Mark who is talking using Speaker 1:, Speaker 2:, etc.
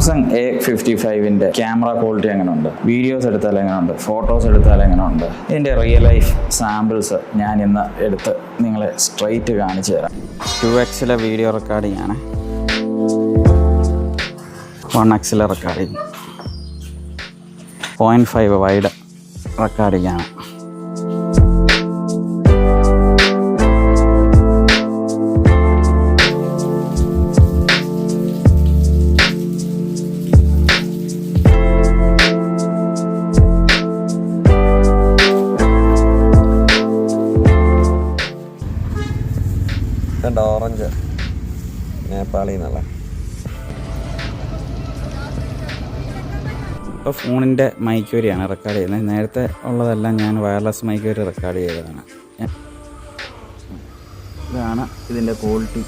Speaker 1: Samsung A55 camera quality എങ്ങനെയുണ്ട്, videos എടുത്താൽ എങ്ങനെയുണ്ട്, ഫോട്ടോസ് എടുത്താൽ എങ്ങനെയുണ്ട്, ഇതിൻ്റെ റിയൽ ലൈഫ് സാമ്പിൾസ് ഞാൻ ഇന്ന് എടുത്ത് നിങ്ങളെ സ്ട്രൈറ്റ് കാണിച്ചു തരാം. 2x വീഡിയോ റെക്കോർഡിംഗ് ആണ്, 1x റെക്കോർഡിംഗ്, 0.5 വൈഡ് റെക്കോർഡിംഗ് ആണ്.
Speaker 2: ഓറഞ്ച് നേപ്പാളിൽ നിന്നുള്ള.
Speaker 1: ഇപ്പോൾ ഫോണിൻ്റെ മൈക്ക് വരെയാണ് റെക്കോർഡ് ചെയ്യുന്നത്. നേരത്തെ ഉള്ളതെല്ലാം ഞാൻ വയർലെസ് മൈക്ക് വരെ റെക്കോർഡ് ചെയ്തതാണ്. ഇതാണ് ഇതിൻ്റെ ക്വാളിറ്റി.